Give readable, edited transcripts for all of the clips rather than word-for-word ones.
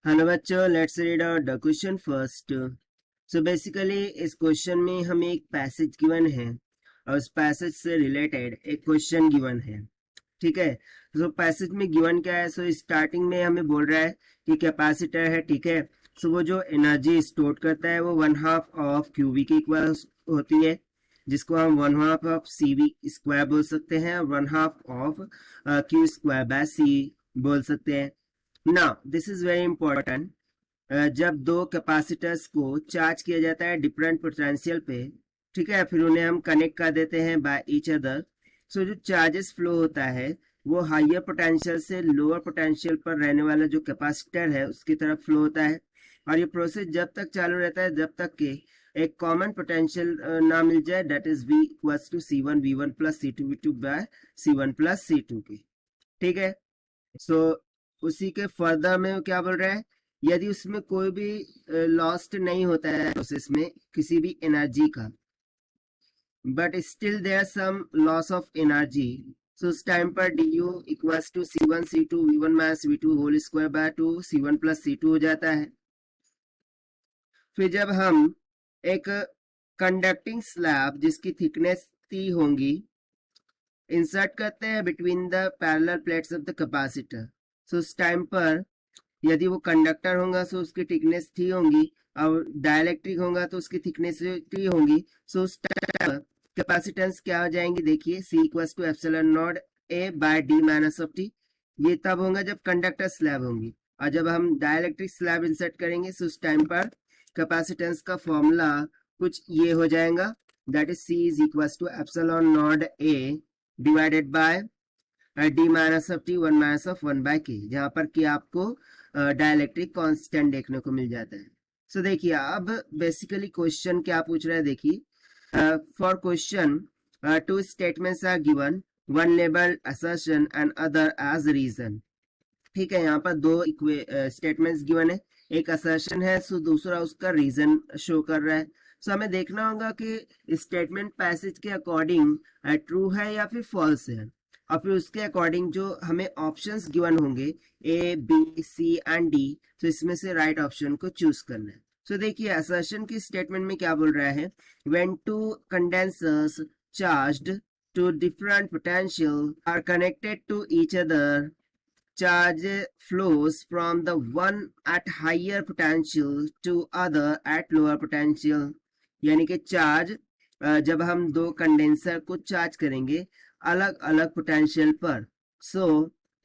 Hello बच्चों, let's read out the question first. So basically इस question में हमें एक पैसेज गिवन है और उस पैसेज से रिलेटेड एक क्वेश्चन गिवन है। ठीक है, सो पैसेज में गिवन क्या है? सो स्टार्टिंग में हमें बोल रहा है कि कैपेसिटर है। ठीक है, सो वो जो एनर्जी स्टोर करता है वो 1/2 ऑफ क्यूबी के इक्वल होती है, जिसको हम 1/2 ऑफ सी वी स्क्वायर बोल सकते हैं और 1/2 ऑफ क्यू स्क्वायर बाय सी बोल सकते हैं। Now this is very important. जब दो कैपेसिटर्स को चार्ज किया जाता है डिफरेंट पोटेंशियल पे, ठीक है, फिर उन्हें हम कनेक्ट कर देते हैं बाय ईच अदर। सो जो चार्जेस फ्लो होता है वो हाइयर पोटेंशियल से लोअर पोटेंशियल पर रहने वाला जो कैपेसिटर है उसकी तरफ फ्लो होता है। और ये प्रोसेस जब तक चालू रहता है जब तक कि एक कॉमन पोटेंशियल ना मिल जाए, that is V equals to C1V1 plus C2 V2 by C1 plus C2 की। ठीक है, सो उसी के फर्दर में क्या बोल रहा है, यदि उसमें कोई भी लॉस्ट नहीं होता है प्रोसेस में किसी भी एनर्जी का, but still there some loss of energy, so उस टाइम पर du equals to C1 C2 V1 minus V2 whole square by 2 C1 plus C2 हो जाता है। फिर जब हम एक कंडक्टिंग स्लैब जिसकी थिकनेस T होंगी इंसर्ट करते हैं between the parallel plates of the capacitor, so उस टाइम पर यदि वो कंडक्टर होगा तो उसकी थिकनेस T होंगी और डाइलेक्ट्रिक होगा तो उसकी थिकनेस T होंगी। सो उस टाइम कैपेसिटेंस क्या हो जाएंगी, देखिए C equals to epsilon not A by D minus of T। ये तब होगा जब कंडक्टर स्लैब होंगी, और जब हम डाइलेक्ट्रिक स्लैब इंसर्ट करेंगे तो उस टाइम पर कैपेसिटेंस का फॉर्मूला कुछ ये हो जाएगा, that is C is equals to epsilon not A divided by D minus of T 1 minus of 1 by K, जहां पर कि आपको डाइलेक्ट्रिक कांस्टेंट देखने को मिल जाता है। सो देखिए अब बेसिकली क्वेश्चन क्या पूछ रहा है, देखिए for question two statements are given, one labelled assertion and other as reason. ठीक है, यहाँ पर दो स्टेटमेंट्स गिवन है, एक असर्शन है सो दूसरा उसका रीजन शो कर रहा है। सो हमें देखना होगा कि स्टेटमेंट पैसेज के अकॉर्डिंग ट्रू है या फिर फॉल्स है, और फिर उसके अकॉर्डिंग जो हमें ऑप्शंस गिवन होंगे A, B, C and D, तो इसमें से राइट ऑप्शन को चूज करना है। सो देखिए असर्शन की स्टेटमेंट में क्या बोल रहा है, when two condensers charged to different potential are connected to each other, charge flows from the one at higher potential to other at lower potential। यानी कि चार्ज जब हम दो कंडेंसर को चार्ज करेंगे अलग अलग पोटेंशियल पर, सो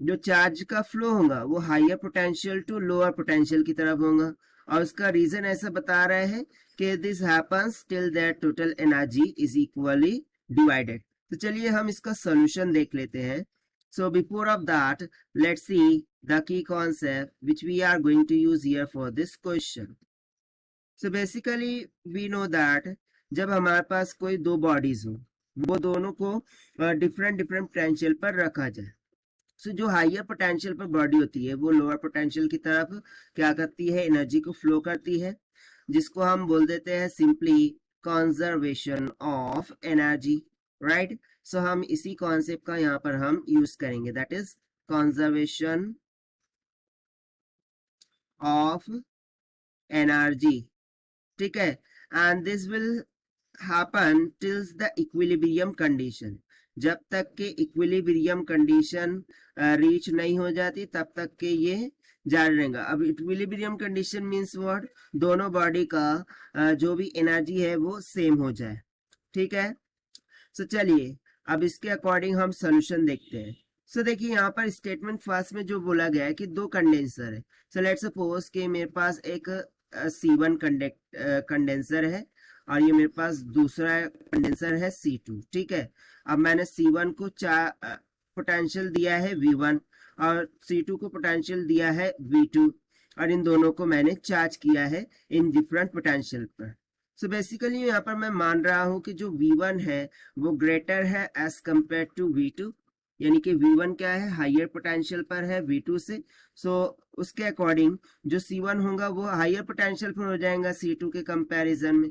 जो चार्ज का फ्लो होगा वो higher potential to lower potential की तरफ होगा, और उसका रीजन ऐसा बता रहे हैं कि this happens till that total energy is equally divided. तो चलिए हम इसका सॉल्यूशन देख लेते हैं। So before of that, let's see the key concept which we are going to use here for this question. So basically we know that जब हमारे पास कोई दो बॉडीज हो वो दोनों को डिफरेंट डिफरेंट पोटेंशियल पर रखा जाए, सो जो हाइयर पोटेंशियल पर बॉडी होती है वो लोअर पोटेंशियल की तरफ क्या करती है, एनर्जी को फ्लो करती है, जिसको हम बोल देते हैं simply conservation of energy, right. So हम इसी कॉन्सेप्ट का यहाँ पर हम यूज करेंगे, that is conservation of energy. ठीक है, and this will happen tills the equilibrium condition, जब तक के इक्विलिब्रियम कंडीशन रीच नहीं हो जाती तब तक के ये जारी रहेगा। अब इक्विलिब्रियम कंडीशन मींस व्हाट, दोनों बॉडी का जो भी एनर्जी है वो सेम हो जाए। ठीक है, सो चलिए अब इसके अकॉर्डिंग हम सोल्यूशन देखते हैं। सो देखिए यहाँ पर स्टेटमेंट फर्स्ट में जो बोला गया है कि दो कंडेंसर है, सो लेट्स सपोज कि मेरे पास एक C1 कंडेंसर है और ये मेरे पास दूसरा कंडेंसर है C2। ठीक है, अब मैंने C1 को पोटेंशियल दिया है V1 और C2 को पोटेंशियल दिया है V2, और इन दोनों को मैंने चार्ज किया है इन डिफरेंट पोटेंशियल पर। सो बेसिकली यहाँ पर मैं मान रहा हूं कि जो V1 है वो ग्रेटर है एज कंपेयर टू V2, यानी कि V1 क्या है, हाइयर पोटेंशियल पर है V2 से। सो उसके अकॉर्डिंग जो C1 होगा वो हाइयर पोटेंशियल पर हो जाएगा C2 के कंपैरिजन में,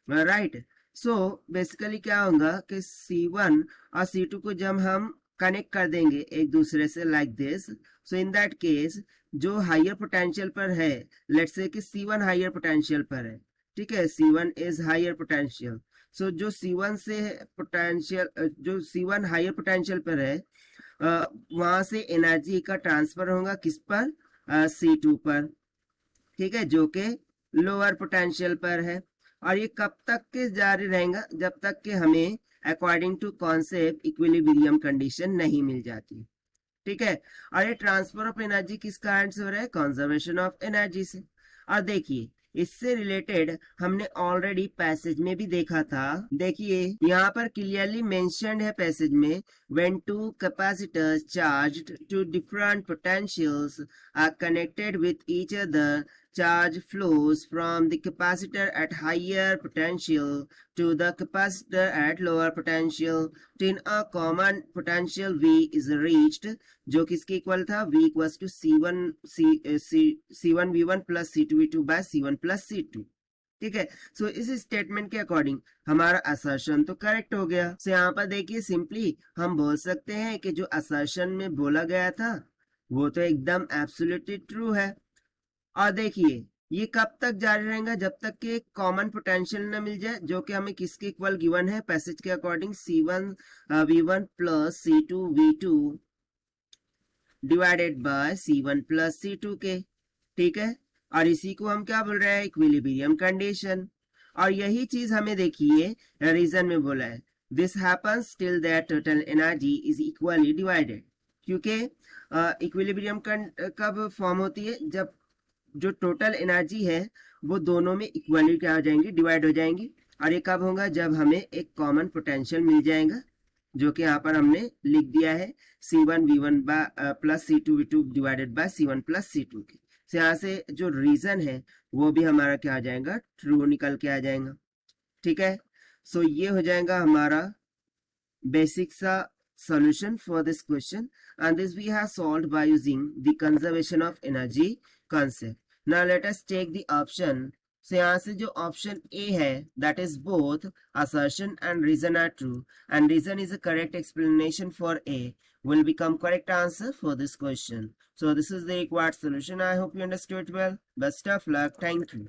राइट। सो बेसिकली क्या होगा कि C1 और C2 को जब हम कनेक्ट कर देंगे एक दूसरे से like this, so in that case जो हायर पोटेंशियल पर है, लेट्स से कि C1 हायर पोटेंशियल पर है, ठीक है, C1 इज हायर पोटेंशियल, सो जो C1 से पोटेंशियल, जो C1 हायर पोटेंशियल पर है, वहां से एनर्जी का ट्रांसफर होगा किस पर, C2 पर, ठीक है, जो कि लोअर पोटेंशियल पर है। और ये कब तक के जारी रहेगा, जब तक कि हमें according to concept equilibrium condition नहीं मिल जाती, ठीक है। और ये ट्रांसफर ऑफ एनर्जी किस कारण से हो रहा है, कंजर्वेशन ऑफ एनर्जी से। और देखिए इससे रिलेटेड हमने ऑलरेडी पैसेज में भी देखा था, देखिए यहाँ पर क्लियरली मेंशन्ड है पैसेज में, when two capacitors charged to different potentials are connected with each other, charge flows from the capacitor at higher potential to the capacitor at lower potential till a common potential V is reached, जो किसके equal था, V equals to C1 V1 plus C2 V2 by C1 plus C2, ठीक है। सो इस statement के according हमारा assertion तो correct हो गया। सो यहाँ पर देखिए सिंपली हम बोल सकते हैं कि जो असर्शन में बोला गया था वो तो एकदम एब्सोल्युटली ट्रू है। और देखिए ये कब तक जारी रहेगा, जब तक कि एक कॉमन पोटेंशियल न मिल जाए, जो कि हमें किसके इक्वल गिवन है पैसेज के according, C1 V1 plus C2 V2 divided by C1 plus C2 के, ठीक है। और इसी को हम क्या बोल रहे हैं, इक्विलिब्रियम कंडीशन। और यही चीज हमें देखिए रीजन में बोला है, this happens till that total energy is equally divided, क्योंकि इक्विलिब्रियम कब फॉर्म होती है, जब जो टोटल एनर्जी है वो दोनों में इक्वली क्या हो जाएंगी, डिवाइड हो जाएंगी। और ये कब होगा, जब हमें एक कॉमन पोटेंशियल मिल जाएगा, जो कि यहाँ पर हमने लिख दिया है C1 V1 plus C2 V2 divided by C1 plus C2 के। तो यहाँ से जो रीजन है वो भी हमारा क्या आ जाएगा, ट्रू निकल के आ जाएगा, ठीक है। सो ये हो जाएगा हमारा बेसिक सा solution for this question, and this we have solved by using the conservation of energy concept. Now let us take the option. So यहाँ से जो option A है, that is both assertion and reason are true, and reason is a correct explanation for A, will become correct answer for this question. So this is the required solution. I hope you understood well. Best of luck. Thank you.